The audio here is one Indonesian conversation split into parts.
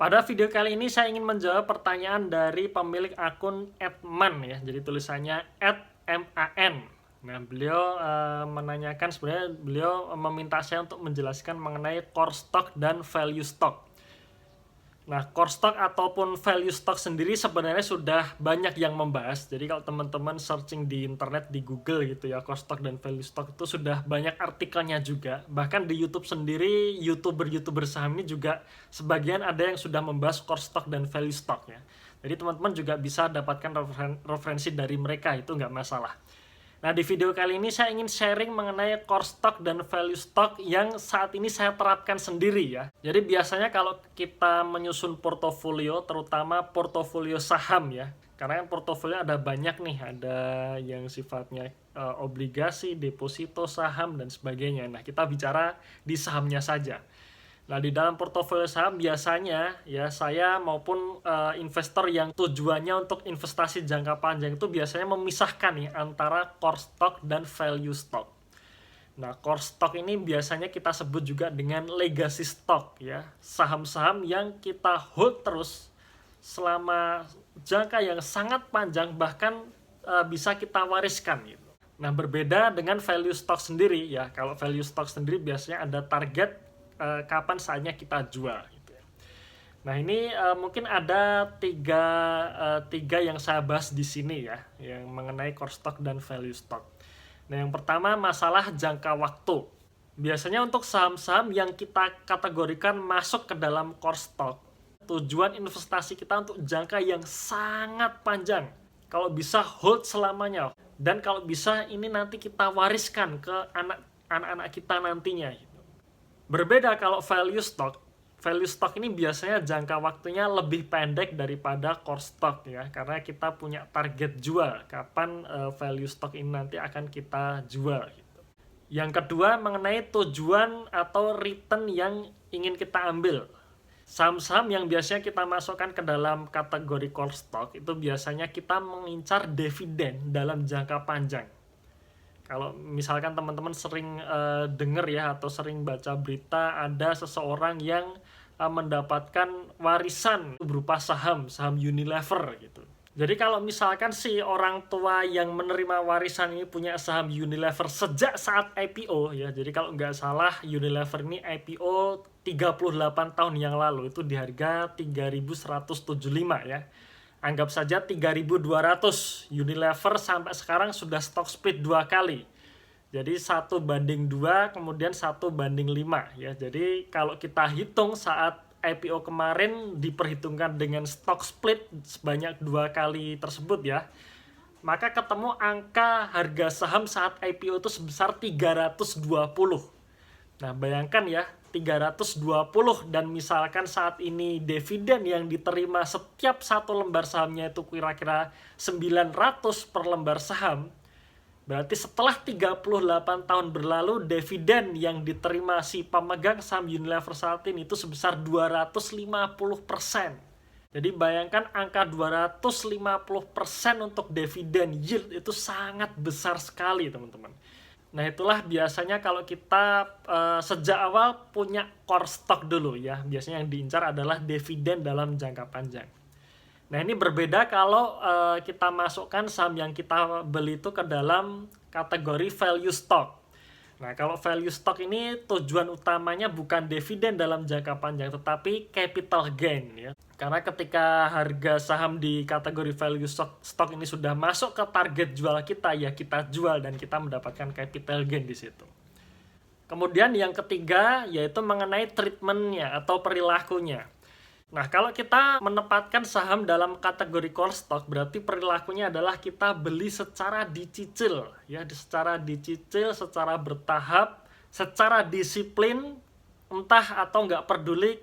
Pada video kali ini saya ingin menjawab pertanyaan dari pemilik akun @man ya. Jadi tulisannya @man. Nah, beliau menanyakan, sebenarnya beliau meminta saya untuk menjelaskan mengenai core stock dan value stock. Nah, core stock ataupun value stock sendiri sebenarnya sudah banyak yang membahas. Jadi kalau teman-teman searching di internet, di Google gitu ya, core stock dan value stock itu sudah banyak artikelnya juga. Bahkan di YouTube sendiri, YouTuber saham ini juga sebagian ada yang sudah membahas core stock dan value stock ya. Jadi teman-teman juga bisa dapatkan referensi dari mereka, itu nggak masalah. Nah, di video kali ini saya ingin sharing mengenai core stock dan value stock yang saat ini saya terapkan sendiri ya. Jadi biasanya kalau kita menyusun portofolio, terutama portofolio saham ya, karena kan portofolio ada banyak nih, ada yang sifatnya obligasi, deposito, saham, dan sebagainya. Nah, kita bicara di sahamnya saja. Nah, di dalam portofolio saham biasanya ya saya maupun investor yang tujuannya untuk investasi jangka panjang itu biasanya memisahkan nih antara core stock dan value stock. Nah, core stock ini biasanya kita sebut juga dengan legacy stock ya, saham-saham yang kita hold terus selama jangka yang sangat panjang, bahkan bisa kita wariskan gitu. Nah, berbeda dengan value stock sendiri ya. Kalau value stock sendiri biasanya ada target kapan saatnya kita jual gitu ya. Nah, ini mungkin ada tiga yang saya bahas di sini ya, yang mengenai core stock dan value stock. Nah, yang pertama masalah jangka waktu. Biasanya untuk saham-saham yang kita kategorikan masuk ke dalam core stock, tujuan investasi kita untuk jangka yang sangat panjang. Kalau bisa hold selamanya, dan kalau bisa ini nanti kita wariskan ke anak-anak kita nantinya. Berbeda kalau value stock. Value stock ini biasanya jangka waktunya lebih pendek daripada core stock ya, karena kita punya target jual kapan value stock ini nanti akan kita jual gitu. Yang kedua mengenai tujuan atau return yang ingin kita ambil. Saham-saham yang biasanya kita masukkan ke dalam kategori core stock itu biasanya kita mengincar dividen dalam jangka panjang. Kalau misalkan teman-teman sering dengar ya atau sering baca berita ada seseorang yang mendapatkan warisan berupa saham Unilever gitu. Jadi kalau misalkan si orang tua yang menerima warisan ini punya saham Unilever sejak saat IPO ya. Jadi kalau nggak salah Unilever ini IPO 38 tahun yang lalu itu di harga 3.175 ya. Anggap saja 3.200. Unilever sampai sekarang sudah stock split 2 kali. Jadi 1:2, kemudian 1:5 ya. Jadi kalau kita hitung saat IPO kemarin diperhitungkan dengan stock split sebanyak 2 kali tersebut ya, maka ketemu angka harga saham saat IPO itu sebesar 320. Nah, bayangkan ya, 320 dan misalkan saat ini dividen yang diterima setiap satu lembar sahamnya itu kira-kira 900 per lembar saham. Berarti setelah 38 tahun berlalu, dividen yang diterima si pemegang saham Unilever saat ini itu sebesar 250%. Jadi bayangkan angka 250% untuk dividen yield itu sangat besar sekali, teman-teman. Nah, itulah biasanya kalau kita sejak awal punya core stock dulu ya. Biasanya yang diincar adalah dividen dalam jangka panjang. Nah, ini berbeda kalau kita masukkan saham yang kita beli itu ke dalam kategori value stock. Nah, kalau value stock ini tujuan utamanya bukan dividen dalam jangka panjang, tetapi capital gain ya. Karena ketika harga saham di kategori value stock ini sudah masuk ke target jual kita, ya kita jual dan kita mendapatkan capital gain di situ. Kemudian yang ketiga yaitu mengenai treatmentnya atau perilakunya. Nah, kalau kita menempatkan saham dalam kategori core stock, berarti perilakunya adalah kita beli secara dicicil, ya, secara dicicil, secara bertahap, secara disiplin, entah atau nggak peduli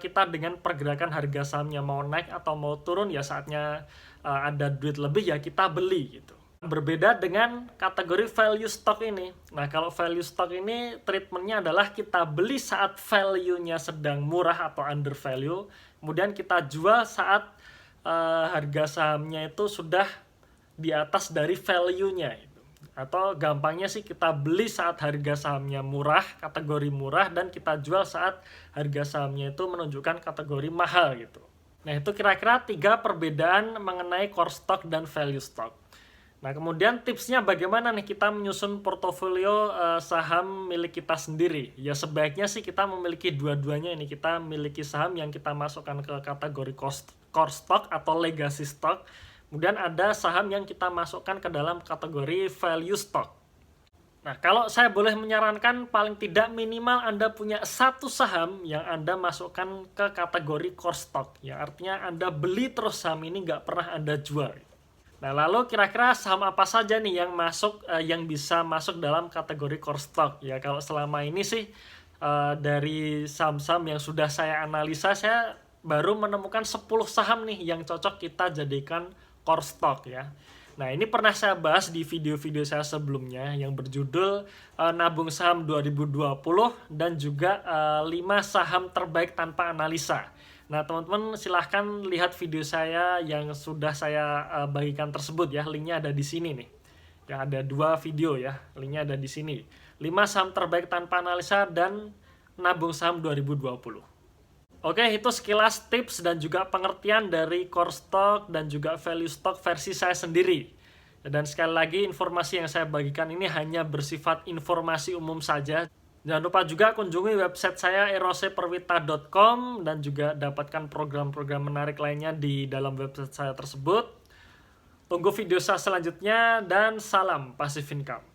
kita dengan pergerakan harga sahamnya mau naik atau mau turun, ya saatnya ada duit lebih ya kita beli gitu. Berbeda dengan kategori value stock ini. Nah, kalau value stock ini treatmentnya adalah kita beli saat value-nya sedang murah atau under value, kemudian kita jual saat harga sahamnya itu sudah di atas dari value-nya. Atau gampangnya sih kita beli saat harga sahamnya murah, kategori murah, dan kita jual saat harga sahamnya itu menunjukkan kategori mahal gitu. Nah, itu kira-kira 3 perbedaan mengenai core stock dan value stock. Nah, kemudian tipsnya bagaimana nih kita menyusun portofolio saham milik kita sendiri? Ya, sebaiknya sih kita memiliki dua-duanya ini. Kita memiliki saham yang kita masukkan ke kategori core stock atau legacy stock. Kemudian ada saham yang kita masukkan ke dalam kategori value stock. Nah, kalau saya boleh menyarankan, paling tidak minimal Anda punya satu saham yang Anda masukkan ke kategori core stock. Ya, artinya Anda beli terus saham ini, nggak pernah Anda jual. Nah, lalu kira-kira saham apa saja nih yang bisa masuk dalam kategori core stock? Ya, kalau selama ini sih dari saham-saham yang sudah saya analisa, saya baru menemukan 10 saham nih yang cocok kita jadikan core stock ya. Nah, ini pernah saya bahas di video-video saya sebelumnya yang berjudul Nabung Saham 2020 dan juga 5 saham terbaik tanpa analisa. Nah, teman-teman silahkan lihat video saya yang sudah saya bagikan tersebut ya. Linknya ada di sini nih. Ya, ada 2 video ya. Linknya ada di sini. 5 saham terbaik tanpa analisa dan nabung saham 2020. Oke, itu sekilas tips dan juga pengertian dari core stock dan juga value stock versi saya sendiri. Dan sekali lagi, informasi yang saya bagikan ini hanya bersifat informasi umum saja. Jangan lupa juga kunjungi website saya eroseperwita.com dan juga dapatkan program-program menarik lainnya di dalam website saya tersebut. Tunggu video saya selanjutnya dan salam Passive Income.